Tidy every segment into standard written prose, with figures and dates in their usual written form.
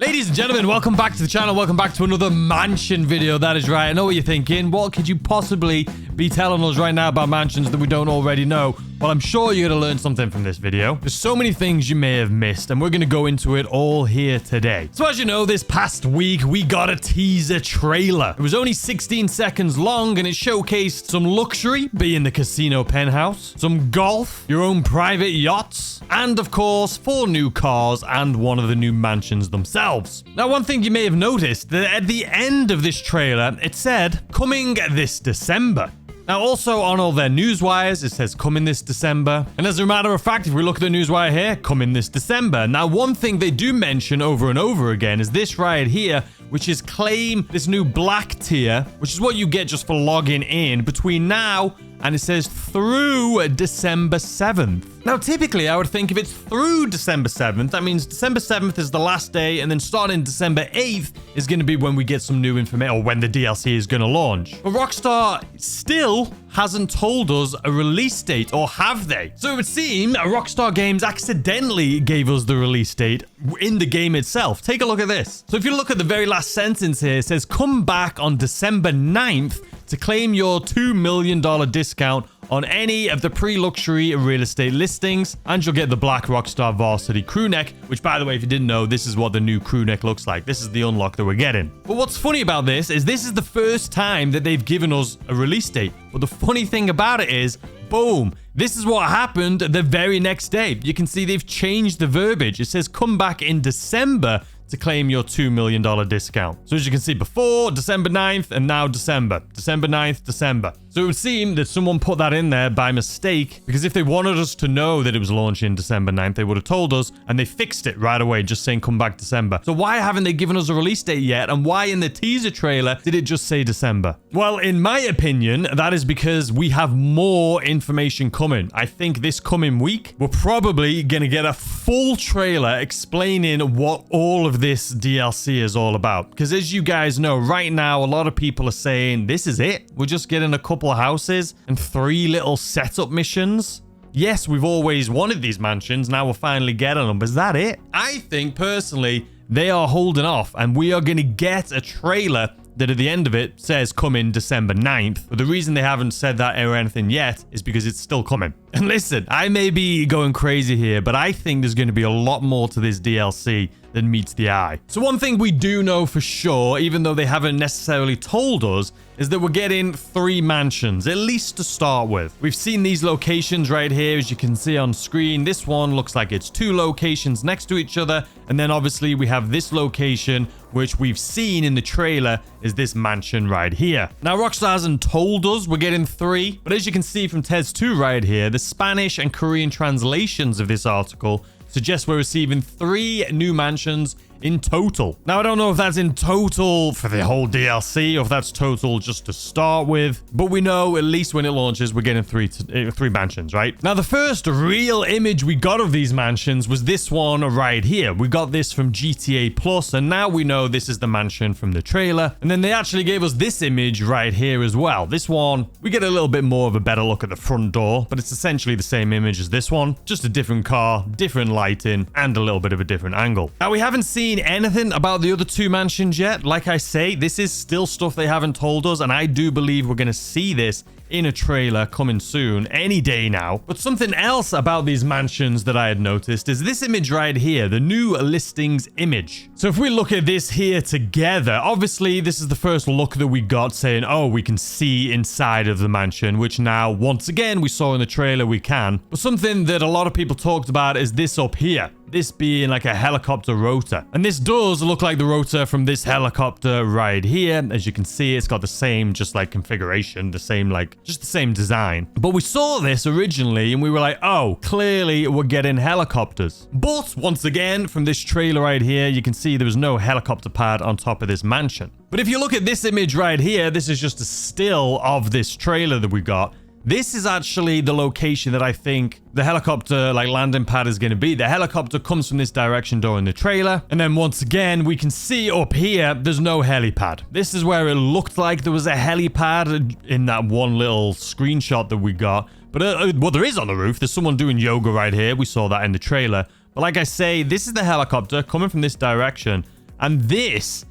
Ladies and gentlemen, welcome back to the channel. Welcome back to another mansion video. That is right. I know what you're thinking. What could you possibly be telling us right now about mansions that we don't already know? Well, I'm sure you're going to learn something from this video. There's so many things you may have missed, and we're going to go into it all here today. So as you know, this past week, we got a teaser trailer. It was only 16 seconds long, and it showcased some luxury, being the casino penthouse, some golf, your own private yachts, and of course, 4 new cars and one of the new mansions themselves. Now, one thing you may have noticed, that at the end of this trailer, it said, coming this December. Now, also on all their news wires, it says coming this December. And as a matter of fact, if we look at the news wire here, coming this December. Now, one thing they do mention over and over again is this right here, which is claim this new black tier, which is what you get just for logging in between now and it says through December 7th. Now, typically, I would think if it's through December 7th, that means December 7th is the last day, and then starting December 8th is going to be when we get some new information, or when the DLC is going to launch. But Rockstar still hasn't told us a release date, or have they? So it would seem Rockstar Games accidentally gave us the release date in the game itself. Take a look at this. So if you look at the very last sentence here, it says, come back on December 9th to claim your $2 million discount on any of the pre-luxury real estate listings, and you'll get the black Rockstar Varsity crew neck, which, by the way, if you didn't know, this is what the new crew neck looks like. This is the unlock that we're getting. But what's funny about this is the first time that they've given us a release date. But the funny thing about it is, boom, this is what happened the very next day. You can see they've changed the verbiage. It says come back in December to claim your $2 million discount. So as you can see before, December 9th, and now December. December 9th, December. So it would seem that someone put that in there by mistake, because if they wanted us to know that it was launching December 9th, they would have told us, and they fixed it right away, just saying come back December. So why haven't they given us a release date yet, and why in the teaser trailer did it just say December? Well, in my opinion, that is because we have more information coming. I think this coming week, we're probably going to get a full trailer explaining what all of this DLC is all about. Because as you guys know, right now, a lot of people are saying, this is it. We're just getting a couple of houses and 3 little setup missions. Yes, we've always wanted these mansions. Now we're finally getting them. But is that it? I think, personally, they are holding off. And we are going to get a trailer that at the end of it says coming December 9th. But the reason they haven't said that or anything yet is because it's still coming. And listen, I may be going crazy here, but I think there's going to be a lot more to this DLC than meets the eye. So one thing we do know for sure, even though they haven't necessarily told us, is that we're getting 3 mansions, at least to start with. We've seen these locations right here, as you can see on screen. This one looks like it's 2 locations next to each other. And then obviously we have this location, which we've seen in the trailer, is this mansion right here. Now, Rockstar hasn't told us we're getting 3, but as you can see from TES 2 right here, the Spanish and Korean translations of this article suggest we're receiving 3 new mansions in total. Now, I don't know if that's in total for the whole DLC or if that's total just to start with, but we know at least when it launches, we're getting 3 mansions, right? Now, the first real image we got of these mansions was this one right here. We got this from GTA Plus, and now we know this is the mansion from the trailer. And then they actually gave us this image right here as well. This one, we get a little bit more of a better look at the front door, but it's essentially the same image as this one, just a different car, different lighting, and a little bit of a different angle. Now, we haven't seen anything about the other 2 mansions yet. Like I say, this is still stuff they haven't told us, and I do believe we're going to see this in a trailer coming soon, any day now. But something else about these mansions that I had noticed is this image right here, the new listings image. So if we look at this here together, obviously this is the first look that we got saying, oh, we can see inside of the mansion, which now, once again, we saw in the trailer we can. But something that a lot of people talked about is this up here. This being like a helicopter rotor. And this does look like the rotor from this helicopter right here. As you can see, it's got the same just like configuration, the same just the same design. But we saw this originally and we were like, oh, clearly we're getting helicopters. But once again, from this trailer right here, you can see there was no helicopter pad on top of this mansion. But if you look at this image right here, this is just a still of this trailer that we got. This is actually the location that I think the helicopter landing pad is going to be. The helicopter comes from this direction during the trailer. And then once again, we can see up here, there's no helipad. This is where it looked like there was a helipad in that one little screenshot that we got. But what there is on the roof, there's someone doing yoga right here. We saw that in the trailer. But like I say, this is the helicopter coming from this direction. And this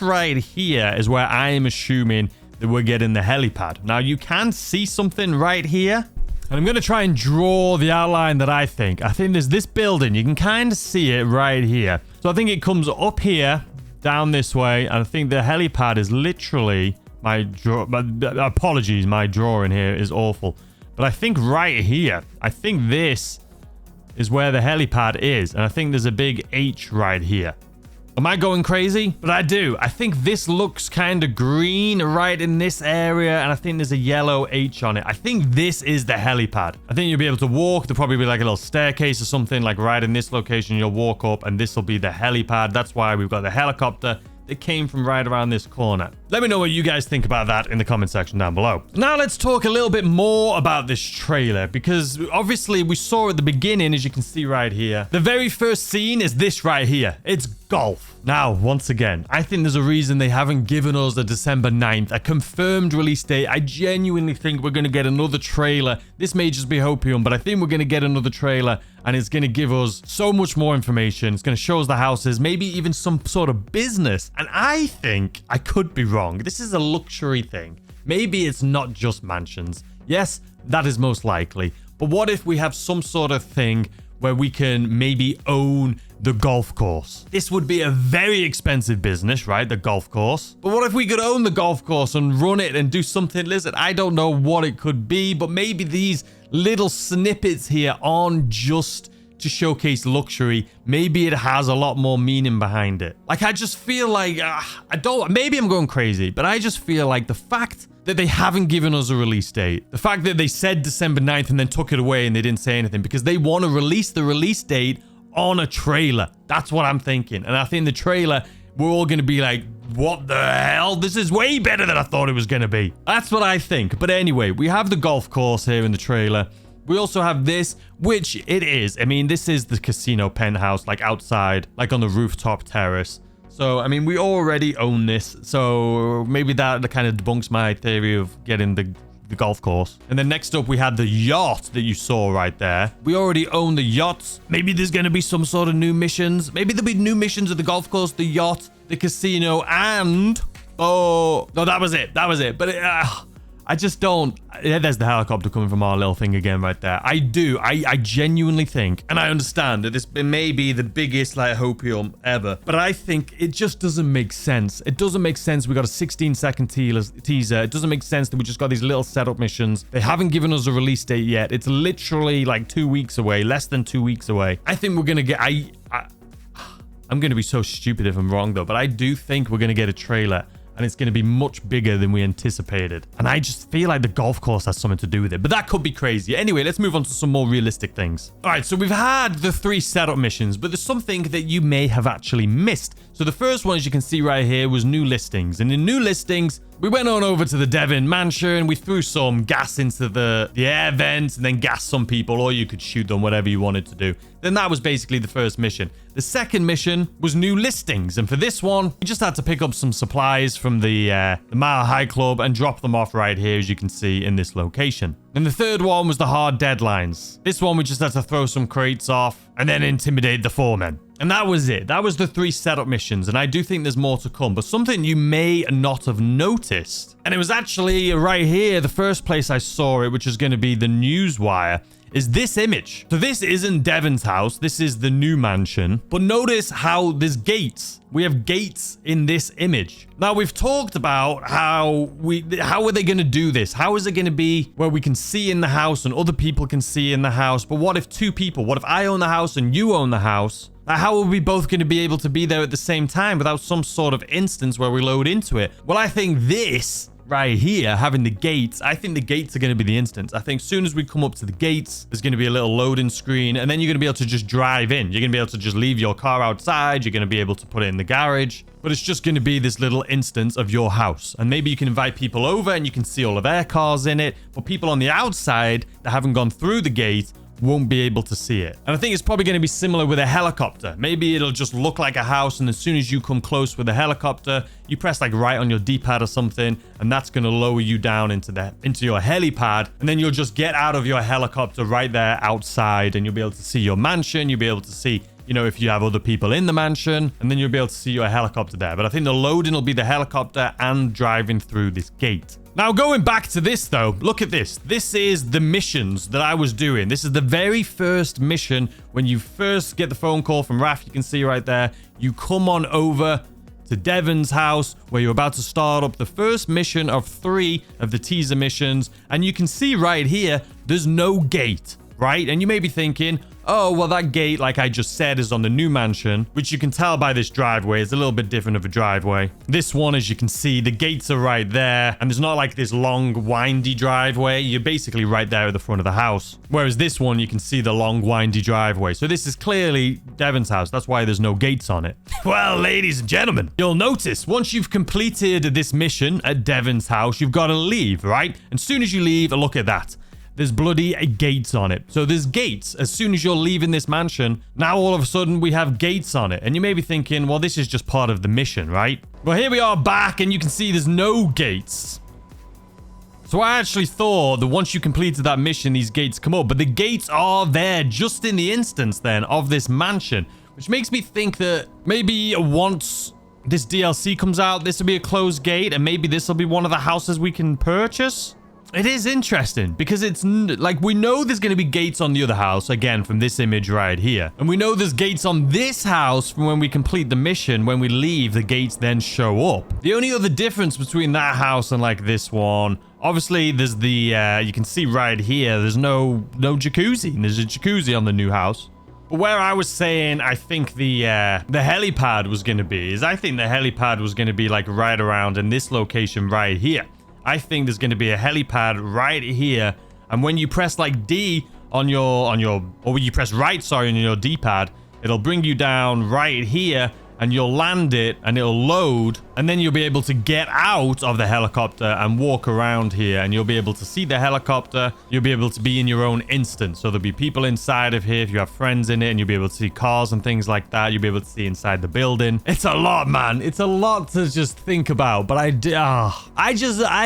right here is where I am assuming that we're getting the helipad. Now, you can see something right here. And I'm going to try and draw the outline that I think. I think there's this building. You can kind of see it right here. So I think it comes up here, down this way. And I think the helipad is literally apologies, my drawing here is awful. But I think right here, I think this is where the helipad is. And I think there's a big H right here. Am I going crazy? But I do. I think this looks kind of green right in this area. And I think there's a yellow H on it. I think this is the helipad. I think you'll be able to walk. There'll probably be like a little staircase or something like right in this location. You'll walk up and this will be the helipad. That's why we've got the helicopter. It came from right around this corner. Let me know what you guys think about that in the comment section down below. Now let's talk a little bit more about this trailer, because obviously we saw at the beginning, as you can see right here, the very first scene is this right here. It's golf. Now, once again, I think there's a reason they haven't given us a December 9th, a confirmed release date. I genuinely think we're going to get another trailer. This may just be Hopium, but I think we're going to get another trailer, and it's going to give us so much more information. It's going to show us the houses, maybe even some sort of business. And I think I could be wrong. This is a luxury thing. Maybe it's not just mansions. Yes, that is most likely. But what if we have some sort of thing where we can maybe own the golf course? This would be a very expensive business, right? The golf course. But what if we could own the golf course and run it and do something? Listen, I don't know what it could be, but maybe these little snippets here aren't just to showcase luxury. Maybe it has a lot more meaning behind it. Like, I just feel like, maybe I'm going crazy, but I just feel like the fact that they haven't given us a release date, the fact that they said December 9th and then took it away and they didn't say anything, because they want to release the release date on a trailer. That's what I'm thinking. And I think the trailer, we're all going to be like, what the hell? This is way better than I thought it was going to be. That's what I think. But anyway, we have the golf course here in the trailer. We also have this, which it is. I mean, this is the casino penthouse, like outside, like on the rooftop terrace. So, I mean, we already own this. So maybe that kind of debunks my theory of getting the golf course. And then next up, we had the yacht that you saw right there. We already own the yachts. Maybe there's going to be some sort of new missions. Maybe there'll be new missions at the golf course, the yacht, the casino, and... oh, no, that was it. That was it. But I just don't... yeah, there's the helicopter coming from our little thing again right there. I genuinely think, and I understand that this may be the biggest like Hopium ever, but I think it just doesn't make sense. It doesn't make sense. We got a 16-second teaser. It doesn't make sense that we just got these little setup missions. They haven't given us a release date yet. It's literally like 2 weeks away, less than 2 weeks away. I think we're gonna get... I'm gonna be so stupid if I'm wrong though, but I do think we're gonna get a trailer. And it's going to be much bigger than we anticipated. And I just feel like the golf course has something to do with it. But that could be crazy. Anyway, let's move on to some more realistic things. All right, so we've had the 3 setup missions, but there's something that you may have actually missed. So the first one, as you can see right here, was new listings. And in new listings, we went on over to the Devon mansion. We threw some gas into the air vents and then gassed some people, or you could shoot them, whatever you wanted to do. Then that was basically the first mission. The second mission was new listings. And for this one, we just had to pick up some supplies from the Mile High Club and drop them off right here, as you can see in this location. And the third one was the hard deadlines. This one, we just had to throw some crates off and then intimidate the foremen. And that was it. That was the 3 setup missions. And I do think there's more to come. But something you may not have noticed, and it was actually right here, the first place I saw it, which is going to be the Newswire, is this image. So this isn't Devon's house. This is the new mansion. But notice how there's gates. We have gates in this image. Now, we've talked about how are they going to do this? How is it going to be where we can see in the house and other people can see in the house? But what if 2 people? What if I own the house and you own the house? How are we both going to be able to be there at the same time without some sort of instance where we load into it? Well, I think this right here, having the gates, I think the gates are going to be the instance. I think as soon as we come up to the gates, there's going to be a little loading screen, and then you're going to be able to just drive in. You're going to be able to just leave your car outside. You're going to be able to put it in the garage, but it's just going to be this little instance of your house. And maybe you can invite people over and you can see all of their cars in it, but people on the outside that haven't gone through the gate won't be able to see it. And I think it's probably going to be similar with a helicopter. Maybe it'll just look like a house, and as soon as you come close with a helicopter, you press like right on your D-pad or something, and that's going to lower you down into your helipad, and then you'll just get out of your helicopter right there outside, and you'll be able to see your mansion, you'll be able to see you know, if you have other people in the mansion, and then you'll be able to see your helicopter there. But I think the loading will be the helicopter and driving through this gate. Now, going back to this, though, look at this. This is the missions that I was doing. This is the very first mission. When you first get the phone call from Raph, you can see right there, you come on over to Devon's house, where you're about to start up the first mission of 3 of the teaser missions. And you can see right here, there's no gate, right? And you may be thinking, oh, well, that gate, like I just said, is on the new mansion, which you can tell by this driveway. It's a little bit different of a driveway. This one, as you can see, the gates are right there, and there's not like this long, windy driveway. You're basically right there at the front of the house. Whereas this one, you can see the long, windy driveway. So this is clearly Devon's house. That's why there's no gates on it. Well, ladies and gentlemen, you'll notice once you've completed this mission at Devon's house, you've got to leave, right? And as soon as you leave, look at that. There's bloody gates on it. So there's gates as soon as you're leaving this mansion. Now all of a sudden we have gates on it. And you may be thinking, well, this is just part of the mission, right? Well, here we are back, and you can see there's no gates. So I actually thought that once you completed that mission, these gates come up. But the gates are there just in the instance then of this mansion, which makes me think that maybe once this DLC comes out, this will be a closed gate, and maybe this will be one of the houses we can purchase. It is interesting because it's like we know there's going to be gates on the other house, again, from this image right here. And we know there's gates on this house from when we complete the mission. When we leave, the gates then show up. The only other difference between that house and like this one, obviously there's the, you can see right here, there's no jacuzzi. There's a jacuzzi on the new house. But where I was saying I think the helipad was going to be is I think the helipad was going to be like right around in this location right here. I think there's going to be a helipad right here, and when you press like D on your, or when you press right, sorry, on your D-pad, it'll bring you down right here, and you'll land it, and it'll load, and then you'll be able to get out of the helicopter and walk around here, and you'll be able to see the helicopter. You'll be able to be in your own instance, so there'll be people inside of here if you have friends in it, and you'll be able to see cars and things like that. You'll be able to see inside the building. It's a lot, man. It's a lot to just think about, but I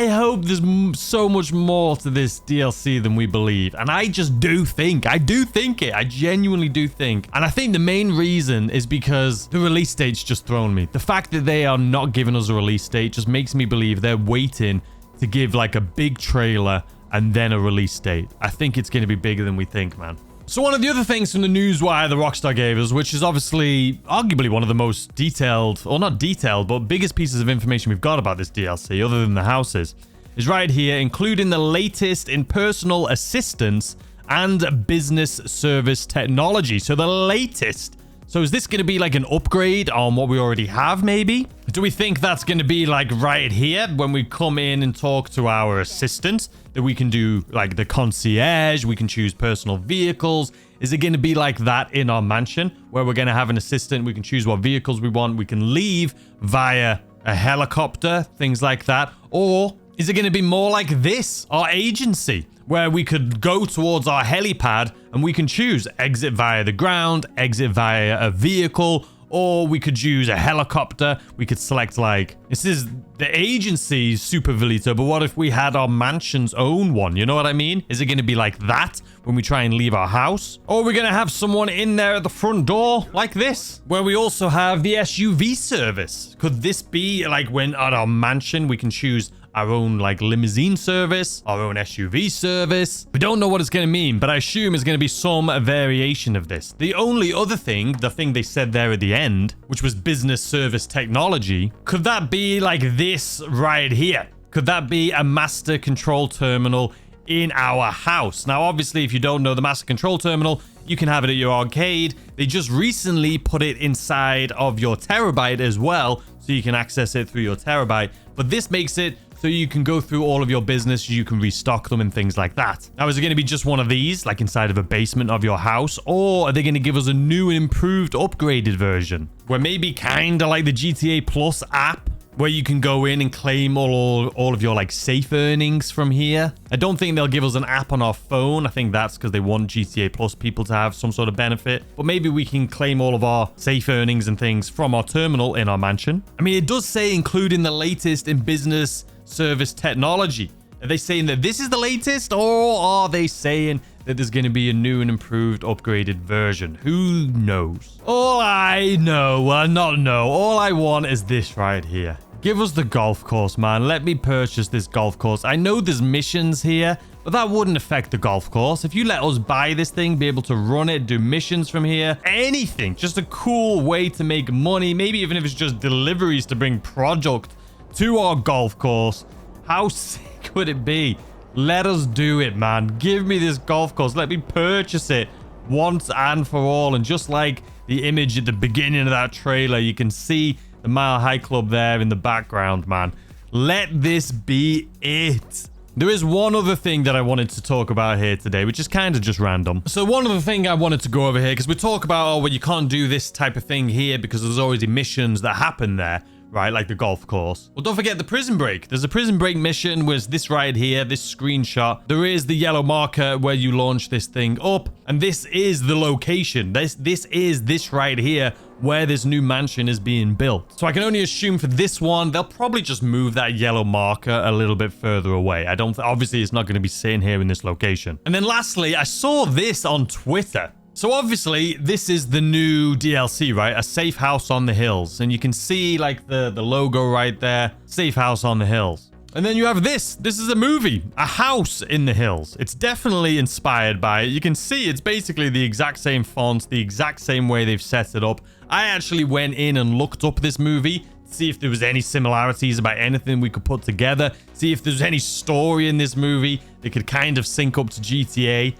hope there's so much more to this DLC than we believe, and I do think it. I genuinely do think, and I think the main reason is because the release date's just thrown me. The fact that they are not giving us a release date just makes me believe they're waiting to give like a big trailer and then a release date. I think it's going to be bigger than we think, man. So one of the other things from the newswire that Rockstar gave us, which is obviously arguably one of the most detailed, or not detailed, but biggest pieces of information we've got about this DLC, other than the houses, is right here, including the latest in personal assistance and business service technology. So the latest. So is this going to be like an upgrade on what we already have, maybe? Do we think that's going to be like right here when we come in and talk to our assistant, that we can do like the concierge, we can choose personal vehicles? Is it going to be like that in our mansion where we're going to have an assistant, we can choose what vehicles we want, we can leave via a helicopter, things like that? Or is it going to be more like this, our agency, where we could go towards our helipad and we can choose exit via the ground, exit via a vehicle, or we could use a helicopter. We could select like, this is the agency's Super Velito, but what if we had our mansion's own one? You know what I mean? Is it going to be like that when we try and leave our house? Or we're going to have someone in there at the front door like this, where we also have the SUV service. Could this be like when at our mansion we can choose our own like limousine service, our own SUV service? We don't know what it's going to mean, but I assume it's going to be some variation of this. The only other thing, the thing they said there at the end, which was business service technology, could that be like this right here? Could that be a master control terminal in our house? Now, obviously, if you don't know the master control terminal, you can have it at your arcade. They just recently put it inside of your Terabyte as well, so you can access it through your Terabyte. But this makes it so you can go through all of your business, you can restock them and things like that. Now, is it going to be just one of these, like inside of a basement of your house? Or are they going to give us a new and improved, upgraded version? Where maybe kind of like the GTA Plus app, where you can go in and claim all of your like safe earnings from here. I don't think they'll give us an app on our phone. I think that's because they want GTA Plus people to have some sort of benefit. But maybe we can claim all of our safe earnings and things from our terminal in our mansion. I mean, it does say including the latest in business service technology. Are they saying that this is the latest, or are they saying that there's going to be a new and improved upgraded version. Who knows? All I know, well, not know, all I want is this right here. Give us the golf course, man. Let me purchase this golf course. I know there's missions here, but that wouldn't affect the golf course. If you let us buy this thing, be able to run it, do missions from here, anything, just a cool way to make money, maybe even if it's just deliveries to bring product to our golf course, how sick would it be? Let us do it, man. Give me this golf course. Let me purchase it once and for all. And just like the image at the beginning of that trailer, you can see the Mile High Club there in the background, man. Let this be it. There is one other thing that I wanted to talk about here today, which is kind of just random. So one other thing I wanted to go over here, because we talk about, oh, well, you can't do this type of thing here because there's already missions that happen there, right? Like the golf course. Well, don't forget the prison break. There's a prison break mission, was this right here, this screenshot. There is the yellow marker where you launch this thing up, and this is the location. This is this right here where this new mansion is being built. So I can only assume for this one, they'll probably just move that yellow marker a little bit further away. Obviously it's not going to be sitting here in this location. And then lastly, I saw this on Twitter. So obviously this is the new DLC, right? A safe house on the hills. And you can see like the logo right there, safe house on the hills. And then you have this. This is a movie, A House in the Hills. It's definitely inspired by it. You can see it's basically the exact same font, the exact same way they've set it up. I actually went in and looked up this movie to see if there was any similarities about anything we could put together, see if there's any story in this movie that could kind of sync up to GTA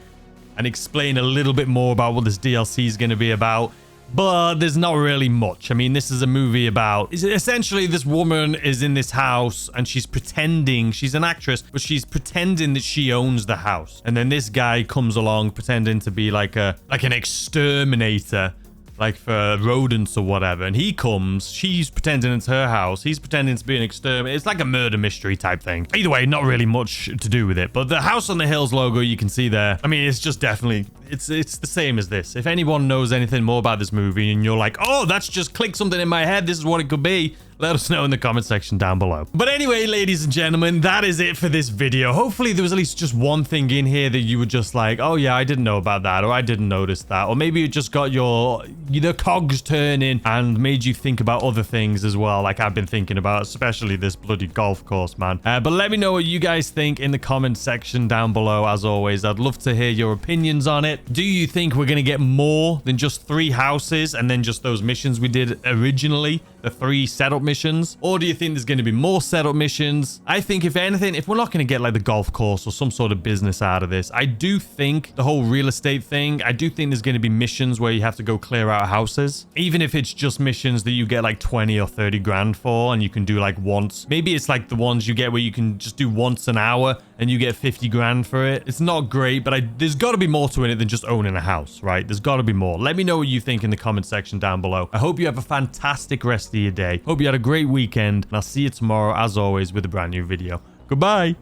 and explain a little bit more about what this DLC is going to be about. But there's not really much. I mean, this is a movie about... essentially, this woman is in this house and she's pretending... she's an actress, but she's pretending that she owns the house. And then this guy comes along pretending to be like an exterminator, like for rodents or whatever. And he comes, she's pretending it's her house, he's pretending to be an exterminator. It's like a murder mystery type thing. Either way, not really much to do with it. But the House on the Hills logo you can see there, I mean, it's just definitely... it's the same as this. If anyone knows anything more about this movie and you're like, oh, that's just clicked something in my head, this is what it could be, let us know in the comment section down below. But anyway, ladies and gentlemen, that is it for this video. Hopefully there was at least just one thing in here that you were just like, oh yeah, I didn't know about that, or I didn't notice that, or maybe it just got the cogs turning and made you think about other things as well, like I've been thinking about, especially this bloody golf course, man. But let me know what you guys think in the comment section down below. As always, I'd love to hear your opinions on it. Do you think we're going to get more than just 3 houses and then just those missions we did originally, the 3 setup missions? Or do you think there's going to be more setup missions? I think if anything, if we're not going to get like the golf course or some sort of business out of this, I do think the whole real estate thing, I do think there's going to be missions where you have to go clear out houses, even if it's just missions that you get like 20 or 30 grand for and you can do like once. Maybe it's like the ones you get where you can just do once an hour and you get 50 grand for it. It's not great, but there's got to be more to it than just owning a house, right? There's got to be more. Let me know what you think in the comment section down below. I hope you have a fantastic rest of your day. Hope you had a great weekend, and I'll see you tomorrow, as always, with a brand new video. Goodbye.